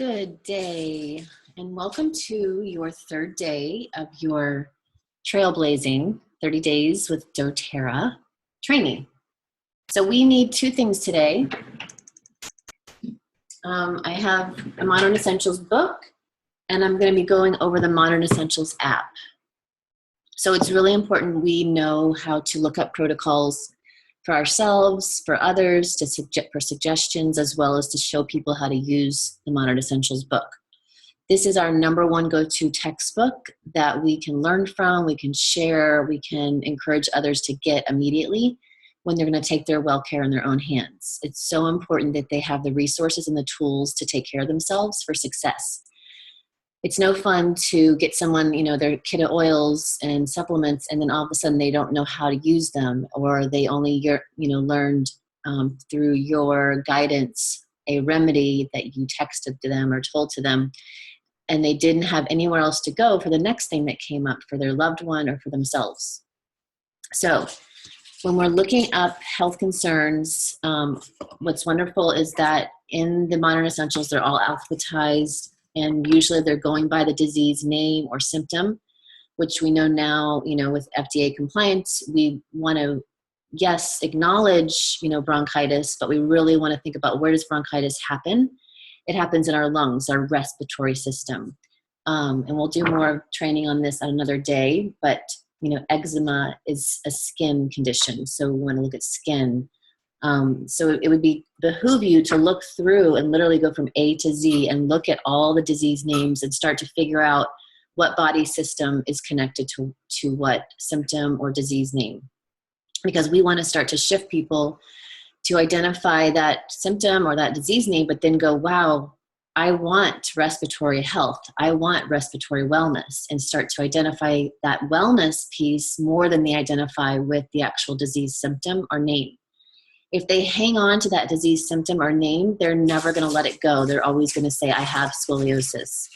Good day, and welcome to your third day of your Trailblazing 30 Days with doTERRA training. So we need two things today. I have a Modern Essentials book, and I'm going to be going over the Modern Essentials app. So it's really important we know how to look up protocols for ourselves, for others, for suggestions, as well as to show people how to use the Modern Essentials book. This is our #1 go-to textbook that we can learn from, we can share, we can encourage others to get immediately when they're going to take their well care in their own hands. It's so important that they have the resources and the tools to take care of themselves for success. It's no fun to get someone, their kit of oils and supplements, and then all of a sudden they don't know how to use them, or they only, learned through your guidance a remedy that you texted to them or told to them, and they didn't have anywhere else to go for the next thing that came up for their loved one or for themselves. So when we're looking up health concerns, what's wonderful is that in the Modern Essentials, they're all alphabetized, and usually they're going by the disease name or symptom, which we know now, with FDA compliance, we want to, yes, acknowledge, bronchitis, but we really want to think about, where does bronchitis happen? It happens in our lungs, our respiratory system. And we'll do more training on this on another day, but, eczema is a skin condition. So we want to look at skin. So it would behoove you to look through and literally go from A to Z and look at all the disease names and start to figure out what body system is connected to what symptom or disease name. Because we want to start to shift people to identify that symptom or that disease name, but then go, wow, I want respiratory health. I want respiratory wellness, and start to identify that wellness piece more than they identify with the actual disease symptom or name. If they hang on to that disease symptom or name, they're never going to let it go. They're always going to say, I have scoliosis.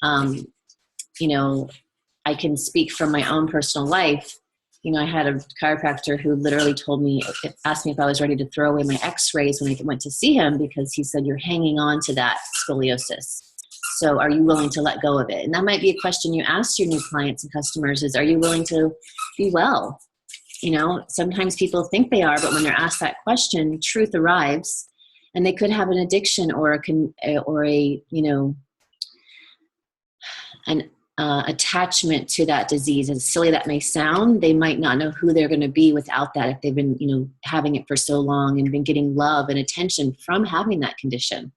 I can speak from my own personal life. I had a chiropractor who literally asked me if I was ready to throw away my x-rays when I went to see him, because he said, you're hanging on to that scoliosis. So are you willing to let go of it? And that might be a question you ask your new clients and customers is, are you willing to be well? Sometimes people think they are, but when they're asked that question, truth arrives, and they could have an addiction or an attachment to that disease. As silly that may sound, they might not know who they're going to be without that, if they've been, having it for so long and been getting love and attention from having that condition.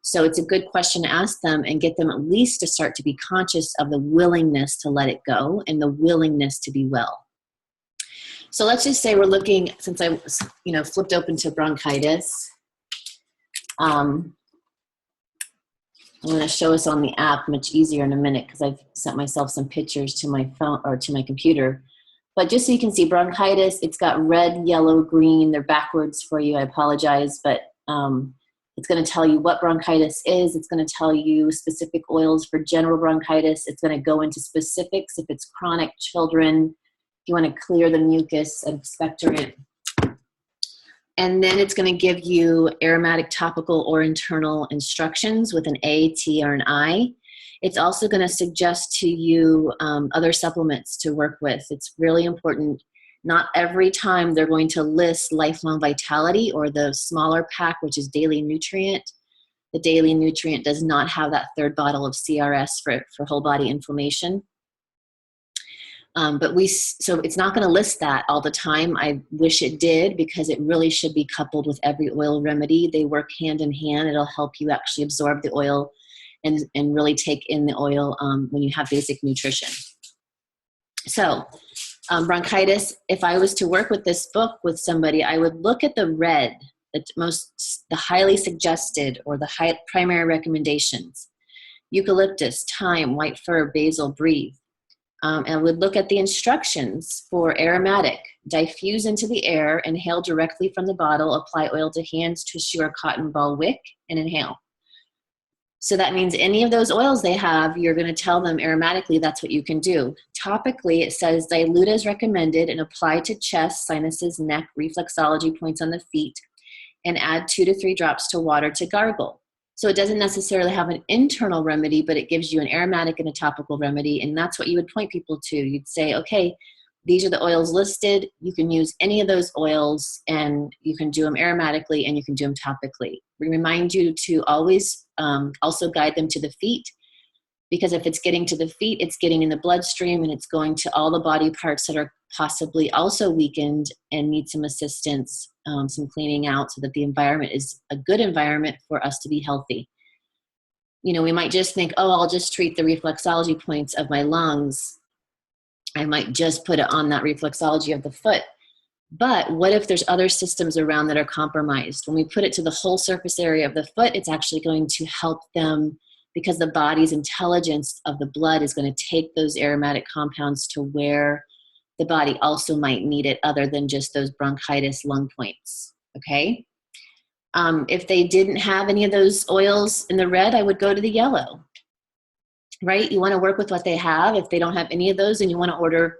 So it's a good question to ask them and get them at least to start to be conscious of the willingness to let it go and the willingness to be well. So let's just say we're looking, since I, flipped open to bronchitis, I'm going to show us on the app much easier in a minute, because I've sent myself some pictures to my phone or to my computer. But just so you can see bronchitis, it's got red, yellow, green. They're backwards for you. I apologize, but it's going to tell you what bronchitis is. It's going to tell you specific oils for general bronchitis. It's going to go into specifics if it's chronic, children, if you want to clear the mucus and expectorant. And then it's going to give you aromatic, topical, or internal instructions with an A, T, or an I. It's also going to suggest to you other supplements to work with. It's really important. Not every time they're going to list Lifelong Vitality or the smaller pack, which is Daily Nutrient. The Daily Nutrient does not have that third bottle of CRS for whole body inflammation. So it's not going to list that all the time. I wish it did, because it really should be coupled with every oil remedy. They work hand in hand. It'll help you actually absorb the oil and really take in the oil when you have basic nutrition. So bronchitis, if I was to work with this book with somebody, I would look at the red, the highly suggested or the primary recommendations: eucalyptus, thyme, white fir, basil, breathe. And would look at the instructions for aromatic: diffuse into the air, inhale directly from the bottle, apply oil to hands, tissue, or cotton ball wick, and inhale. So that means any of those oils they have, you're going to tell them aromatically that's what you can do. Topically, it says dilute as recommended and apply to chest, sinuses, neck, reflexology points on the feet, and add 2 to 3 drops to water to gargle. So it doesn't necessarily have an internal remedy, but it gives you an aromatic and a topical remedy. And that's what you would point people to. You'd say, okay, these are the oils listed. You can use any of those oils, and you can do them aromatically and you can do them topically. We remind you to always also guide them to the feet, because if it's getting to the feet, it's getting in the bloodstream and it's going to all the body parts that are possibly also weakened and need some assistance, some cleaning out, so that the environment is a good environment for us to be healthy. You know, we might just think, oh, I'll just treat the reflexology points of my lungs. I might just put it on that reflexology of the foot. But what if there's other systems around that are compromised? When we put it to the whole surface area of the foot, it's actually going to help them, because the body's intelligence of the blood is going to take those aromatic compounds to where the body also might need it, other than just those bronchitis lung points, okay? If they didn't have any of those oils in the red, I would go to the yellow, right? You want to work with what they have. If they don't have any of those, and you want to order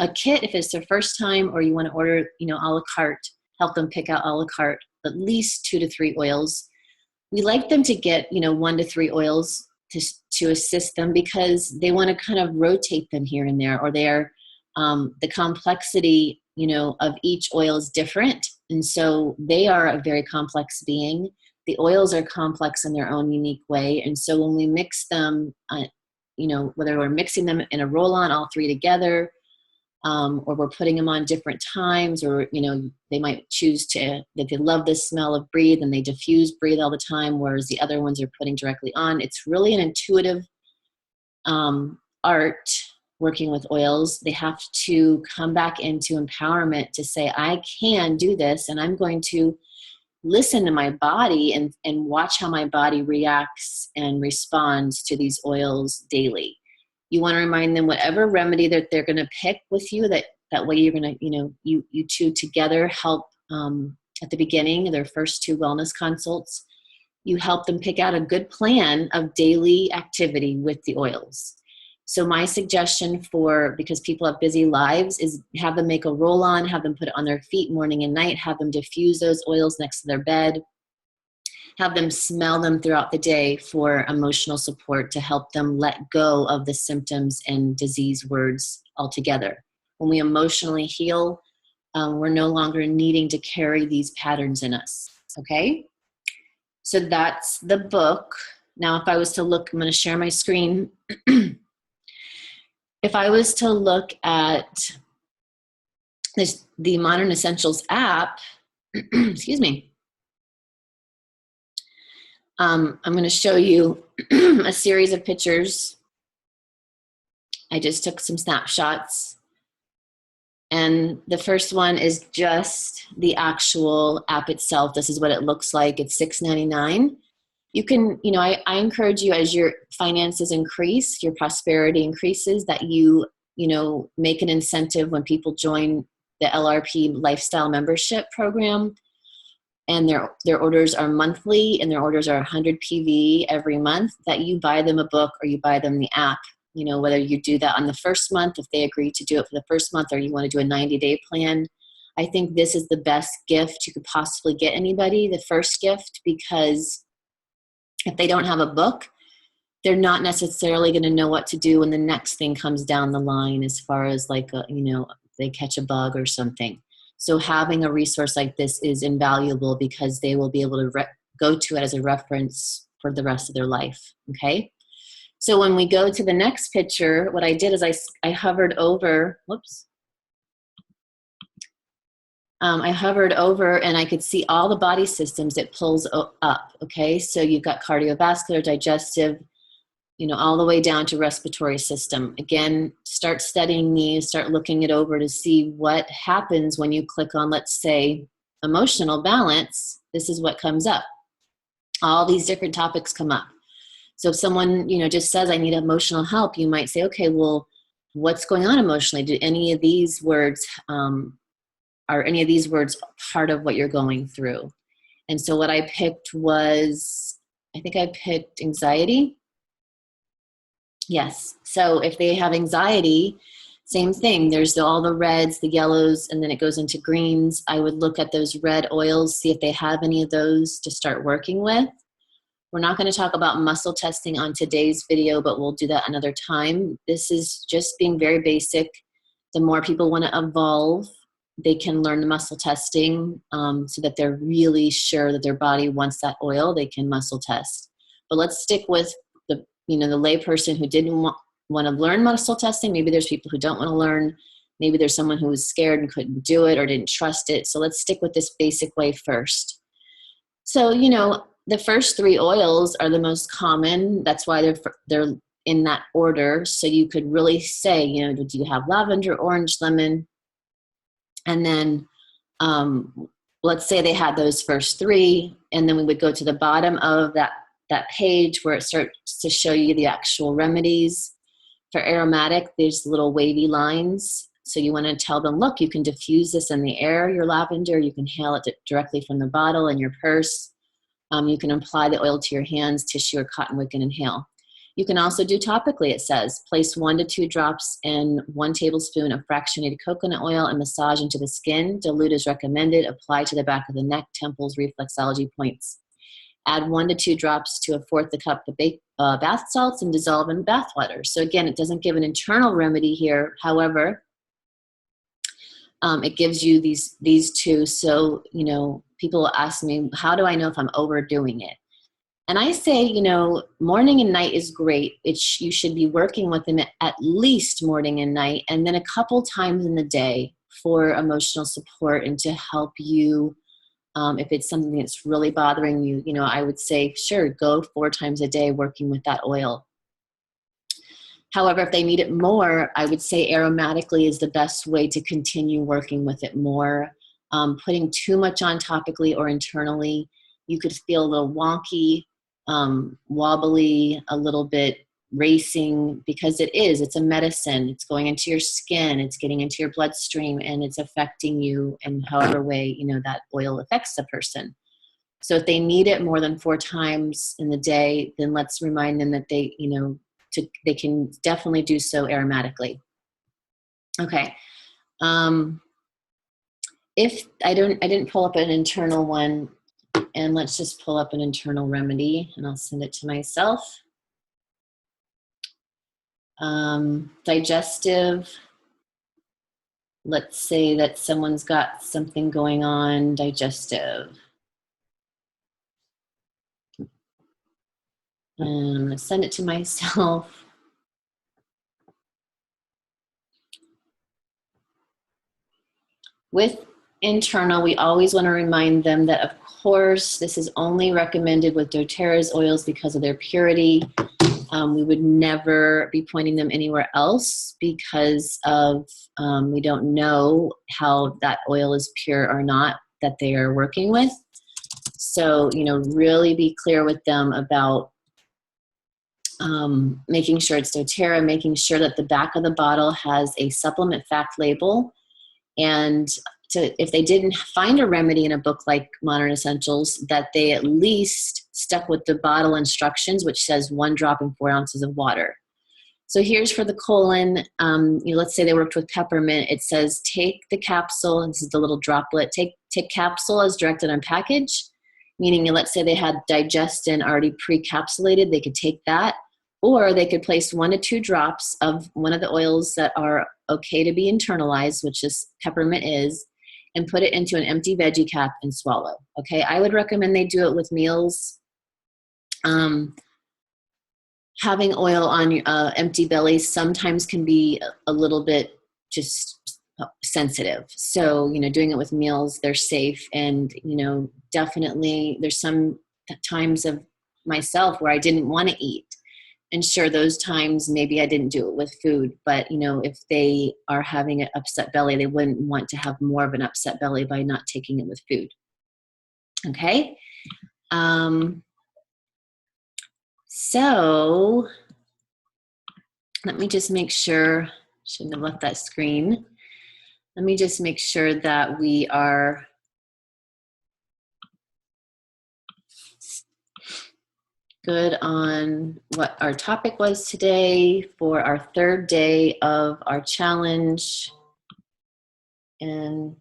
a kit if it's their first time, or you want to order, you know, a la carte, help them pick out a la carte, at least 2 to 3 oils. We like them to get, you know, 1 to 3 oils to assist them, because they want to kind of rotate them here and there, or they're, the complexity, you know, of each oil is different. And so they are a very complex being. The oils are complex in their own unique way. And so when we mix them, you know, whether we're mixing them in a roll-on, all 3 together, or we're putting them on different times, or, you know, they might choose to, that they love the smell of Breathe and they diffuse Breathe all the time, whereas the other ones are putting directly on. It's really an intuitive art working with oils. They have to come back into empowerment to say, I can do this, and I'm going to listen to my body and watch how my body reacts and responds to these oils daily. You want to remind them whatever remedy that they're going to pick with you, that way you're going to, you know, you two together help at the beginning, their first 2 wellness consults. You help them pick out a good plan of daily activity with the oils. So my suggestion because people have busy lives, is have them make a roll-on, have them put it on their feet morning and night, have them diffuse those oils next to their bed, have them smell them throughout the day for emotional support, to help them let go of the symptoms and disease words altogether. When we emotionally heal, we're no longer needing to carry these patterns in us, okay? So that's the book. Now, if I was to look, I'm going to share my screen. If I was to look at the Modern Essentials app, excuse me, I'm going to show you a series of pictures. I just took some snapshots. And the first one is just the actual app itself. This is what it looks like. It's $6.99. You can, you know, I encourage you, as your finances increase, your prosperity increases, that you know, make an incentive when people join the LRP lifestyle membership program, and their orders are monthly and their orders are 100 PV every month, that you buy them a book or you buy them the app. You know, whether you do that on the first month, if they agree to do it for the first month, or you want to do a 90-day plan. I think this is the best gift you could possibly get anybody, the first gift, because if they don't have a book, they're not necessarily going to know what to do when the next thing comes down the line, as far as like, you know, they catch a bug or something. So having a resource like this is invaluable, because they will be able to go to it as a reference for the rest of their life, okay? So when we go to the next picture, what I did is I hovered over, whoops. I hovered over and I could see all the body systems it pulls up, okay? So you've got cardiovascular, digestive, you know, all the way down to respiratory system. Again, start studying these, start looking it over to see what happens when you click on, let's say, emotional balance. This is what comes up. All these different topics come up. So if someone, you know, just says, I need emotional help, you might say, okay, well, what's going on emotionally? Do any of these words, are any of these words part of what you're going through? And so what I picked was, I think I picked anxiety. Yes. So if they have anxiety, same thing. There's all the reds, the yellows, and then it goes into greens. I would look at those red oils, see if they have any of those to start working with. We're not going to talk about muscle testing on today's video, but we'll do that another time. This is just being very basic. The more people want to evolve, they can learn the muscle testing so that they're really sure that their body wants that oil. They can muscle test. But let's stick with the layperson who didn't want to learn muscle testing. Maybe there's people who don't want to learn. Maybe there's someone who was scared and couldn't do it or didn't trust it. So let's stick with this basic way first. So, the first 3 oils are the most common. That's why they're in that order. So you could really say, do you have lavender, orange, lemon? And then let's say they had those first 3, and then we would go to the bottom of that page where it starts to show you the actual remedies. For aromatic, there's little wavy lines. So you want to tell them, look, you can diffuse this in the air, your lavender. You can inhale it directly from the bottle in your purse. You can apply the oil to your hands, tissue, or cotton wick and inhale. You can also do topically, it says. Place 1 to 2 drops and 1 tablespoon of fractionated coconut oil and massage into the skin. Dilute as recommended. Apply to the back of the neck, temples, reflexology points. Add 1 to 2 drops to 1/4 a cup of bath salts and dissolve in bath water. So again, it doesn't give an internal remedy here. However, it gives you these 2. So, people ask me, how do I know if I'm overdoing it? And I say, morning and night is great. You should be working with them at least morning and night, and then a couple times in the day for emotional support and to help you. If it's something that's really bothering you, I would say, sure, go 4 times a day working with that oil. However, if they need it more, I would say aromatically is the best way to continue working with it more. Putting too much on topically or internally, you could feel a little wonky, wobbly, a little bit racing, because it's a medicine. It's going into your skin, it's getting into your bloodstream, and it's affecting you in however way, that oil affects the person. So if they need it more than 4 times in the day, then let's remind them that they can definitely do so aromatically. Okay. If I didn't pull up an internal one, and let's just pull up an internal remedy, and I'll send it to myself. Digestive. Let's say that someone's got something going on digestive. And I'm going to send it to myself. With internal, we always want to remind them that, of course, this is only recommended with doTERRA's oils because of their purity. We would never be pointing them anywhere else because of we don't know how that oil is pure or not that they are working with. So, really be clear with them about making sure it's doTERRA, making sure that the back of the bottle has a supplement fact label. And if they didn't find a remedy in a book like Modern Essentials, that they at least stuck with the bottle instructions, which says 1 drop in 4 ounces of water. So here's for the colon. Let's say they worked with peppermint. It says take the capsule, and this is the little droplet, take capsule as directed on package, meaning let's say they had digestin already pre-capsulated, they could take that, or they could place 1 to 2 drops of one of the oils that are okay to be internalized, which is peppermint is, and put it into an empty veggie cap and swallow. Okay, I would recommend they do it with meals. Having oil on your empty belly sometimes can be a little bit just sensitive. So, doing it with meals, they're safe. And, definitely there's some times of myself where I didn't want to eat. And sure, those times maybe I didn't do it with food, but if they are having an upset belly, they wouldn't want to have more of an upset belly by not taking it with food. Okay. So let me just make sure, shouldn't have left that screen. Let me just make sure that we are good on what our topic was today for our 3rd day of our challenge. And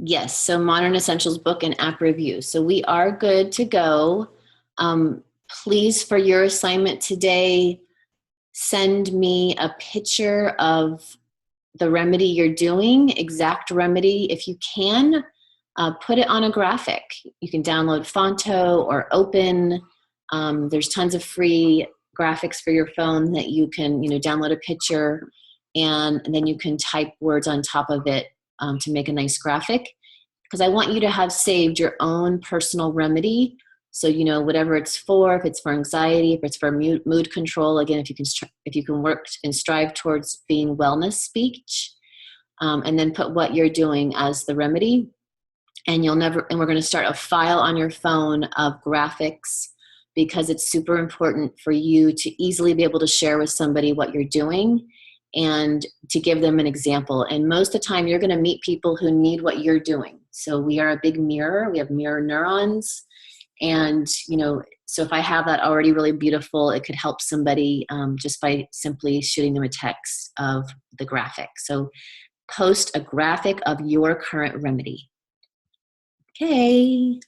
Yes, so Modern Essentials book and app review. So we are good to go. Please, for your assignment today, send me a picture of the remedy you're doing, exact remedy. If you can, put it on a graphic. You can download Fonto or Open. There's tons of free graphics for your phone that you can, download a picture, and then you can type words on top of it to make a nice graphic. Because I want you to have saved your own personal remedy. So, whatever it's for, if it's for anxiety, if it's for mood control, again, if you can work and strive towards being wellness speech, and then put what you're doing as the remedy. And we're going to start a file on your phone of graphics, because it's super important for you to easily be able to share with somebody what you're doing and to give them an example. And most of the time you're going to meet people who need what you're doing. So we are a big mirror. We have mirror neurons. And, so if I have that already really beautiful, it could help somebody just by simply shooting them a text of the graphic. So post a graphic of your current remedy. Okay.